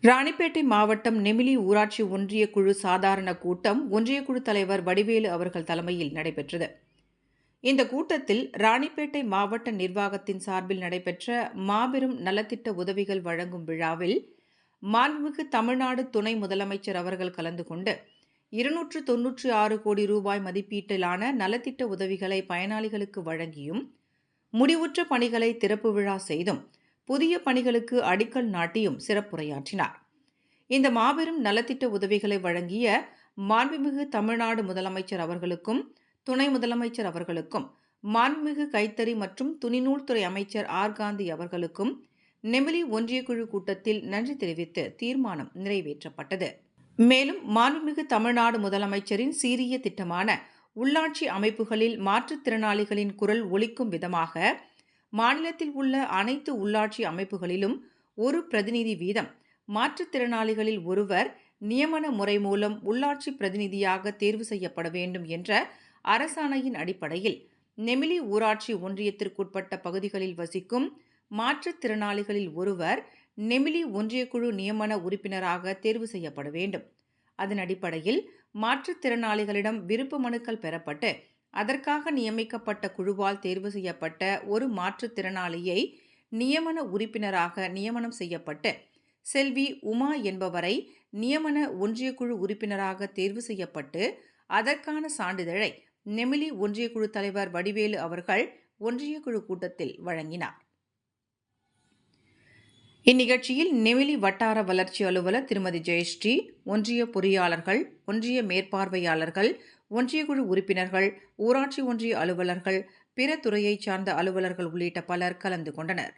ராணிப்பேட்டை மாவட்டம் நெமிலி ஊராட்சி ஒன்றிய குழு சாதாரண கூட்டம் ஒன்றிய குழு தலைவர் வடிவேலு அவர்கள் தலைமையில் நடைபெற்றது. இந்த கூட்டத்தில் ராணிப்பேட்டை மாவட்ட நிர்வாகத்தின் சார்பில் நடைபெற்ற மாபெரும் நலத்திட்ட உதவிகள் வழங்கும் விழாவில் மாண்புமிகு தமிழ்நாடு துணை முதலமைச்சர் அவர்கள் கலந்து கொண்டு 296 கோடி ரூபாய் மதிப்பீட்டிலான நலத்திட்ட உதவிகளை பயனாளிகளுக்கு வழங்கியும், முடிவுற்ற பணிகளை திறப்பு விழா செய்தும், புதிய பணிகளுக்கு அடிக்கல் நாட்டியும் சிறப்புரையாற்றினார். இந்த மாபெரும் நலத்திட்ட உதவிகளை வழங்கிய மாண்புமிகு தமிழ்நாடு முதலமைச்சர் அவர்களுக்கும், துணை முதலமைச்சர் அவர்களுக்கும், மாண்புமிகு கைத்தறி மற்றும் துணிநூல்துறை அமைச்சர் ஆர் காந்தி அவர்களுக்கும் நெமிலி ஒன்றியக்குழு கூட்டத்தில் நன்றி தெரிவித்து தீர்மானம் நிறைவேற்றப்பட்டது. மேலும் மாண்புமிகு தமிழ்நாடு முதலமைச்சரின் சீரிய திட்டமான உள்ளாட்சி அமைப்புகளில் மாற்றுத்திறனாளிகளின் குரல் ஒலிக்கும் விதமாக மாநிலத்தில் உள்ள அனைத்து உள்ளாட்சி அமைப்புகளிலும் ஒரு பிரதிநிதி வீதம் மாற்றுத்திறனாளிகளில் ஒருவர் நியமன முறை மூலம் உள்ளாட்சி பிரதிநிதியாக தேர்வு செய்யப்பட வேண்டும் என்ற அரசாணையின் அடிப்படையில் நெமிலி ஊராட்சி ஒன்றியத்திற்குட்பட்ட பகுதிகளில் வசிக்கும் மாற்றுத்திறனாளிகளில் ஒருவர் நெமிலி ஒன்றியக்குழு நியமன உறுப்பினராக தேர்வு செய்யப்பட வேண்டும். அதன் அடிப்படையில் மாற்றுத்திறனாளிகளிடம் விருப்ப மனுக்கள் பெறப்பட்டு அதற்காக நியமிக்கப்பட்ட குழுவால் தேர்வு செய்யப்பட்ட ஒரு மாற்றுத்திறனாளியை நியமன உறுப்பினராக நியமனம் செய்யப்பட்டு செல்வி உமா என்பவரை நியமன ஒன்றியக்குழு உறுப்பினராக தேர்வு செய்யப்பட்டு அதற்கான சான்றிதழை நெமிலி ஒன்றியக்குழு தலைவர் வடிவேலு அவர்கள் ஒன்றியக்குழு கூட்டத்தில் வழங்கினார். இந்நிகழ்ச்சியில் நெமிலி வட்டார வளர்ச்சி அலுவலர் திருமதி ஜெயஸ்ரீ, ஒன்றிய பொறியாளர்கள், ஒன்றிய மேற்பார்வையாளர்கள், ஒன்றியக்குழு உறுப்பினர்கள், ஊராட்சி ஒன்றிய அலுவலர்கள், பிற துறையைச் சார்ந்த அலுவலர்கள் உள்ளிட்ட பலர் கலந்து கொண்டனர்.